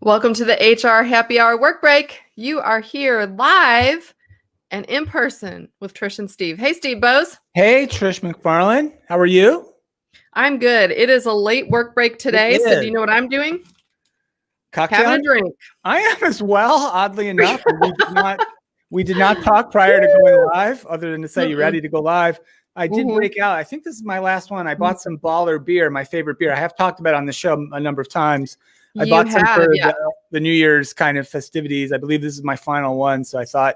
Welcome to the HR Happy Hour Work Break. You are here live and in person with Trish and Steve. Hey, Steve Bose. Hey, Trish McFarlane. How are you? I'm good. It is a late work break today, so do you know what I'm doing? Cocktail? Having a drink. I am as well, oddly enough. We did not talk prior to going live, other than to say you're ready to go live. I did break out. I think this is my last one. I bought some Baller beer, my favorite beer. I have talked about it on the show a number of times. I bought some for the New Year's kind of festivities. I believe this is my final one. So I thought,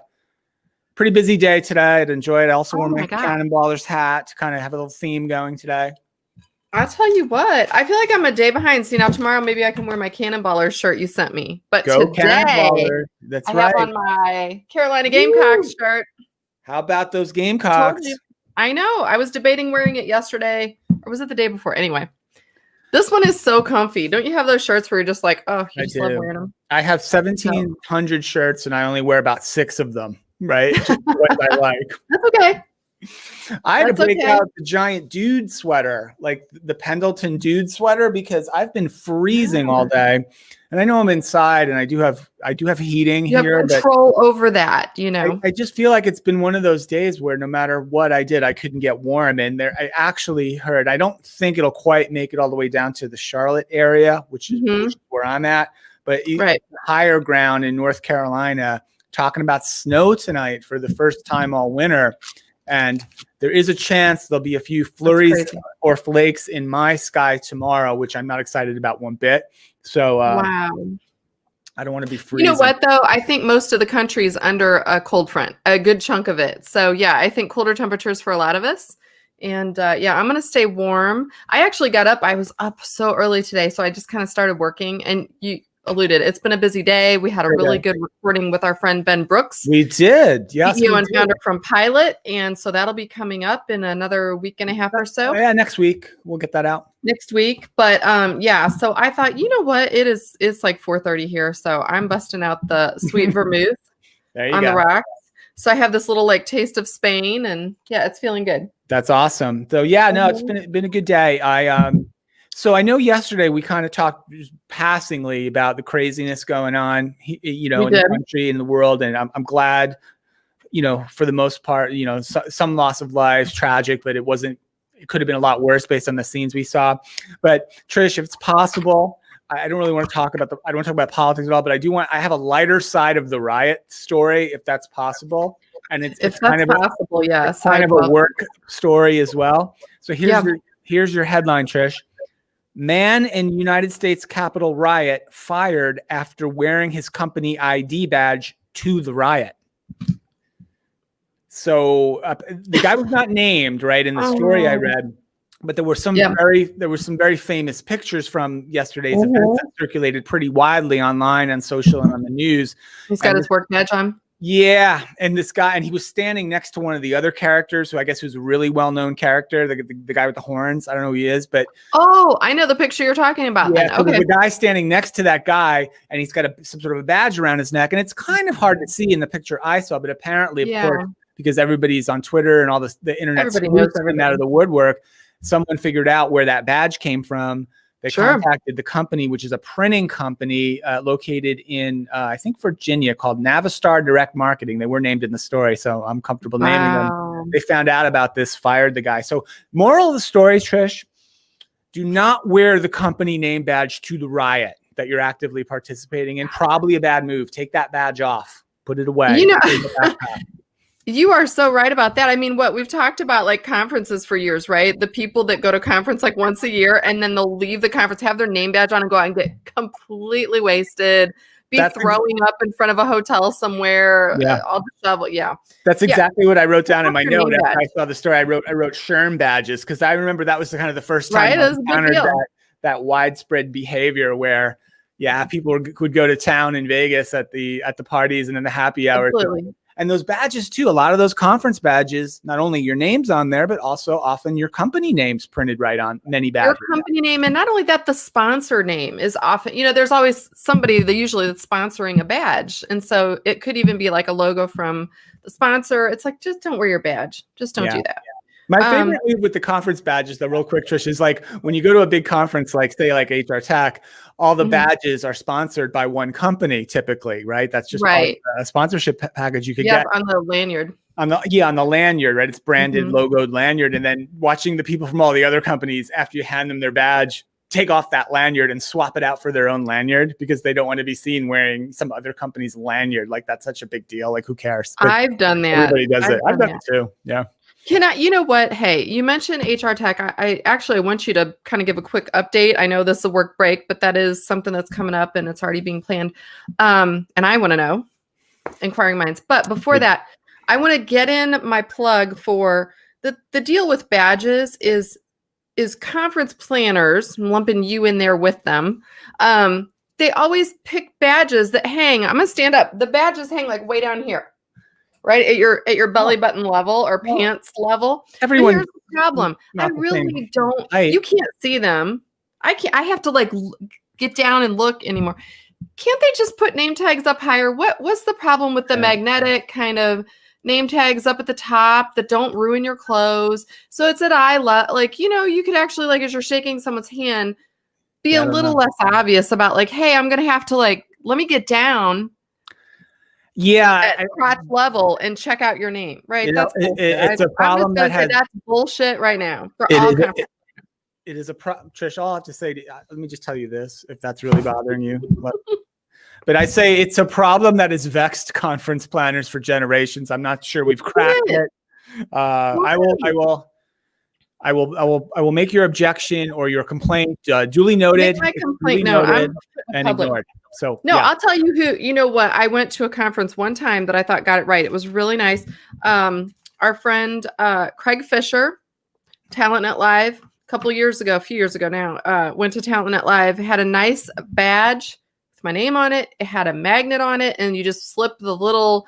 pretty busy day today. I'd enjoy it. I also wore my Cannonballers hat to kind of have a little theme going today. I'll tell you what, I feel like I'm a day behind. See, now tomorrow maybe I can wear my Cannonballers shirt you sent me. But today, that's I right. have on my Carolina Gamecocks shirt. How about those Gamecocks? I know. I was debating wearing it yesterday, or was it the day before? Anyway. This one is so comfy. Don't you have those shirts where you're just like, oh, you just love wearing them? I have 1,700 shirts and I only wear about 6 of them, right? Just what I like. That's okay. I had to break out the giant dude sweater, like the Pendleton dude sweater, because I've been freezing all day. And I know I'm inside and I do have heating here. You have control over that, you know. I just feel like it's been one of those days where no matter what I did, I couldn't get warm. And I actually heard, I don't think it'll quite make it all the way down to the Charlotte area, which is where I'm at. But higher ground in North Carolina, talking about snow tonight for the first time all winter. And there is a chance there'll be a few flurries or flakes in my sky tomorrow, which I'm not excited about one bit. So I don't want to be freezing. You know what, though? I think most of the country is under a cold front, a good chunk of it. So, yeah, I think colder temperatures for a lot of us. And, yeah, I'm going to stay warm. I actually got up. I was up so early today, so I just kind of started working. And you alluded, it's been a busy day. We had a really good recording with our friend Ben Brooks. We did, yes. CEO and founder from Pilot, and so that'll be coming up in another week and a half or so. Yeah, next week we'll get that out. Next week, but yeah. So I thought, you know what, it's like 4:30 here, so I'm busting out the sweet vermouth on the rocks. So I have this little like taste of Spain, and yeah, it's feeling good. That's awesome. So yeah, no, it's been a good day. So I know yesterday we kind of talked passingly about the craziness going on, in the country, in the world. And I'm glad, for the most part, some loss of lives, tragic, but it could have been a lot worse based on the scenes we saw. But Trish, if it's possible, I don't really want to talk about I don't want to talk about politics at all, but I have a lighter side of the riot story, if that's possible. And it's kind of possible. It's kind of a work story as well. So here's your headline, Trish. Man in United States Capitol riot fired after wearing his company ID badge to the riot. So the guy was not named, right, in the story I read, but there were some very famous pictures from yesterday's event that circulated pretty widely online, on social, and on the news. He's got his work badge on. Yeah, and this guy, and he was standing next to one of the other characters, who I guess was a really well-known character, the guy with the horns. I don't know who he is, but I know the picture you're talking about. Yeah, so the guy standing next to that guy, and he's got some sort of a badge around his neck, and it's kind of hard to see in the picture I saw, but apparently, of course, because everybody's on Twitter and all the internet sleuths come out of the woodwork, someone figured out where that badge came from. They contacted the company, which is a printing company located in, I think, Virginia, called Navistar Direct Marketing. They were named in the story, so I'm comfortable naming them. They found out about this, fired the guy. So moral of the story, Trish, do not wear the company name badge to the riot that you're actively participating in. Probably a bad move. Take that badge off. Put it away. You are so right about that. I mean, we've talked about, like, conferences for years, right? The people that go to conference like once a year and then they'll leave the conference, have their name badge on, and go out and get completely wasted, throwing up in front of a hotel somewhere, all the shovel. Yeah. That's exactly what I wrote down in my note after I saw the story. I wrote SHRM badges, because I remember that was kind of the first time I encountered that widespread behavior where, people would go to town in Vegas at the parties and then the happy hours. Absolutely. And those badges too, a lot of those conference badges, not only your name's on there, but also often your company name's printed right on many badges. Your company name, and not only that, the sponsor name is often, there's always somebody usually that's sponsoring a badge. And so it could even be like a logo from the sponsor. It's like, just don't wear your badge. Just don't do that. My favorite move with the conference badges, though, real quick, Trish, is like when you go to a big conference, like say like HR Tech, all the badges are sponsored by one company typically, right? That's just part of a sponsorship package you could get on the lanyard. On the lanyard, right? It's branded, logoed lanyard, and then watching the people from all the other companies after you hand them their badge take off that lanyard and swap it out for their own lanyard because they don't want to be seen wearing some other company's lanyard. Like that's such a big deal. Like who cares? But I've done that. Everybody does it. I've done it too. Yeah. You know what? Hey, you mentioned HR Tech. I actually want you to kind of give a quick update. I know this is a work break, but that is something that's coming up and it's already being planned. And I want to know, inquiring minds. But before that, I want to get in my plug for the deal with badges is conference planners, I'm lumping you in there with them. They always pick badges that hang. I'm going to stand up. The badges hang like way down here. Right at your belly button level or pants level. Everyone. Here's the problem. I really don't. You can't see them. I have to like get down and look anymore. Can't they just put name tags up higher? What's the problem with the magnetic kind of name tags up at the top that don't ruin your clothes? So it's at eye level. Like, you could actually, like, as you're shaking someone's hand, be a little less obvious about like, hey, I'm gonna have to like, let me get down. Yeah, at crotch level and check out your name, right? That's it's a problem that's bullshit right now for all companies. It is a problem, Trish. All I have to say, let me just tell you this, if that's really bothering you. But I say it's a problem that has vexed conference planners for generations. I'm not sure we've cracked it. I will make your objection or your complaint duly noted. Make my complaint noted and ignored. So I'll tell you who. You know what? I went to a conference one time that I thought got it right. It was really nice. Our friend Craig Fisher, TalentNet Live, a few years ago now, went to TalentNet Live. Had a nice badge with my name on it. It had a magnet on it, and you just slip the little,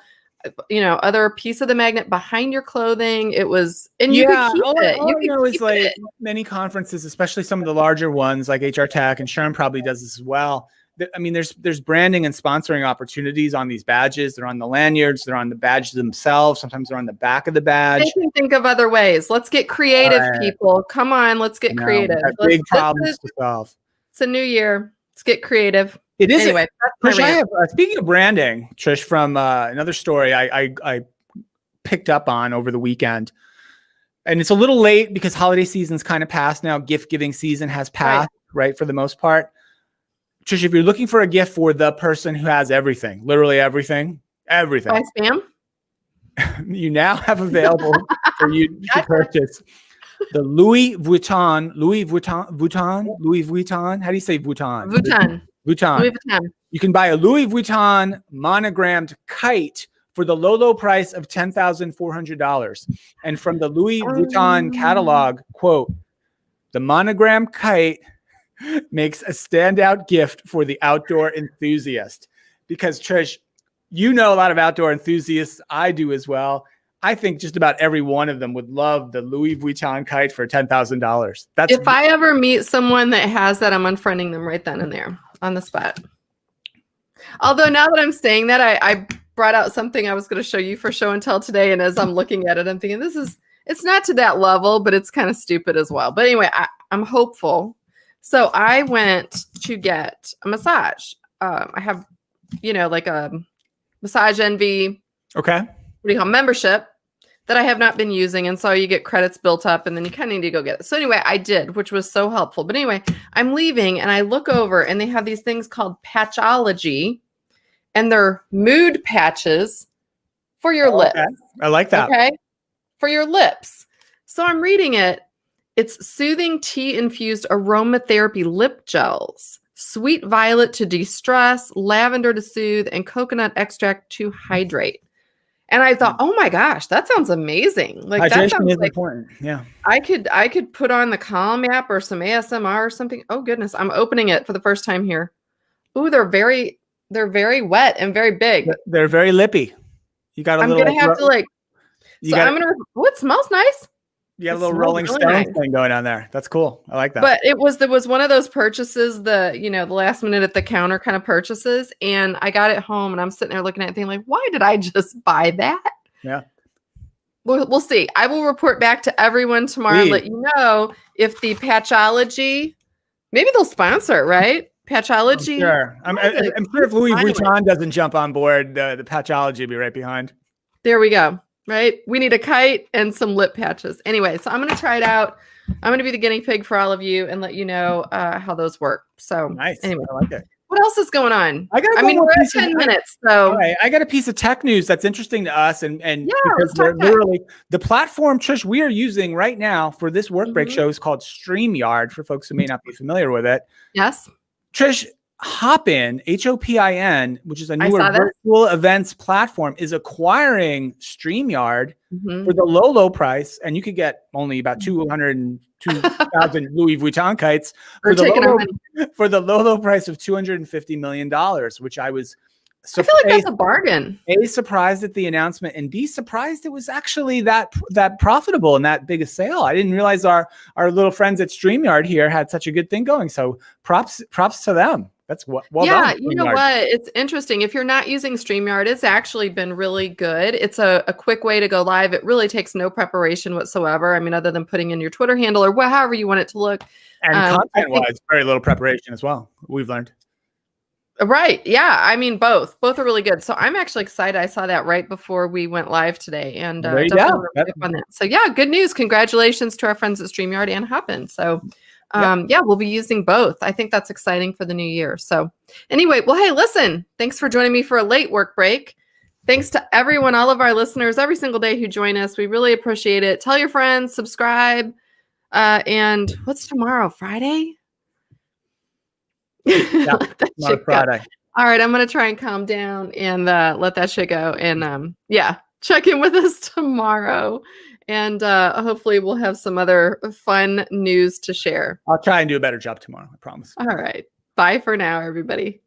other piece of the magnet behind your clothing. It was, and you could keep it. All you know is like many conferences, especially some of the larger ones like HR Tech, and Sherm probably does this as well. I mean, there's branding and sponsoring opportunities on these badges. They're on the lanyards. They're on the badges themselves. Sometimes they're on the back of the badge. They can think of other ways. Let's get creative, people. Come on, let's get creative. Big problems to solve. It's a new year. Let's get creative. It is. Anyway, Trish, speaking of branding, Trish, from another story I picked up on over the weekend, and it's a little late because holiday season's kind of passed now. Gift giving season has passed, right, for the most part. Trish, if you're looking for a gift for the person who has everything, literally everything, buy spam. You now have available for you to purchase the Louis Vuitton. How do you say Vuitton? Vuitton. Louis Vuitton. You can buy a Louis Vuitton monogrammed kite for the low price of $10,400. And from the Louis Vuitton catalog, quote, the monogram kite makes a standout gift for the outdoor enthusiast. Because Trish, a lot of outdoor enthusiasts. I do as well. I think just about every one of them would love the Louis Vuitton kite for $10,000. If I ever meet someone that has that, I'm unfriending them right then and there on the spot. Although now that I'm saying that, I brought out something I was going to show you for show and tell today. And as I'm looking at it, I'm thinking it's not to that level, but it's kind of stupid as well. But anyway, I'm hopeful. So I went to get a massage. I have, like a Massage Envy. Okay. What do you call membership that I have not been using. And so you get credits built up and then you kind of need to go get it. So anyway, I did, which was so helpful. But anyway, I'm leaving and I look over and they have these things called Patchology and they're mood patches for your lips. I like that. Okay. For your lips. So I'm reading it. It's soothing tea infused aromatherapy lip gels, sweet violet to de-stress, lavender to soothe, and coconut extract to hydrate. And I thought, oh my gosh, that sounds amazing. Like hydration that sounds is like important. Yeah. I could put on the Calm app or some ASMR or something. Oh goodness, I'm opening it for the first time here. Ooh, they're very wet and very big. They're very lippy. You got a I'm little. I'm gonna have to like. So I'm gonna. Oh, it smells nice. You got a little Rolling Stones thing going on there. That's cool. I like that. But there was one of those purchases, the last minute at the counter kind of purchases. And I got it home and I'm sitting there looking at it thinking like, why did I just buy that? Yeah. we'll see. I will report back to everyone tomorrow and let you know if the Patchology, maybe they'll sponsor it, right? Patchology. I'm sure if Louis Vuitton doesn't jump on board, the Patchology will be right behind. There we go. Right. We need a kite and some lip patches. Anyway, so I'm going to try it out. I'm going to be the guinea pig for all of you and let you know how those work. So nice. Anyway, I like it. What else is going on? I mean, we're at 10 minutes. So all right, I got a piece of tech news that's interesting to us, and yeah, because we're literally the platform, Trish, we are using right now for this work break show is called StreamYard. For folks who may not be familiar with it, yes, Trish, Hopin, Hopin, which is a newer virtual events platform, is acquiring StreamYard for the low price, and you could get only about 202,000 Louis Vuitton kites for the low price of $250 million, which I was I feel like that's a bargain. A, surprised at the announcement, and B, surprised it was actually that profitable and that big a sale. I didn't realize our little friends at StreamYard here had such a good thing going. So props to them. That's well done. Yeah, you know what? It's interesting. If you're not using StreamYard, it's actually been really good. It's a quick way to go live. It really takes no preparation whatsoever. I mean, other than putting in your Twitter handle or however you want it to look. And content-wise, very little preparation as well, we've learned. Right. Yeah. I mean, both are really good. So I'm actually excited. I saw that right before we went live today, and definitely on that. So yeah, good news. Congratulations to our friends at StreamYard and Hopin. So yeah, we'll be using both. I think that's exciting for the new year. So anyway, well, hey, listen, thanks for joining me for a late work break. Thanks to everyone, all of our listeners every single day who join us. We really appreciate it. Tell your friends, subscribe. And what's tomorrow? Friday? Yeah, not Friday. All right, I'm gonna try and calm down and let that shit go. And yeah, check in with us tomorrow. And hopefully we'll have some other fun news to share. I'll try and do a better job tomorrow, I promise. All right. Bye for now, everybody.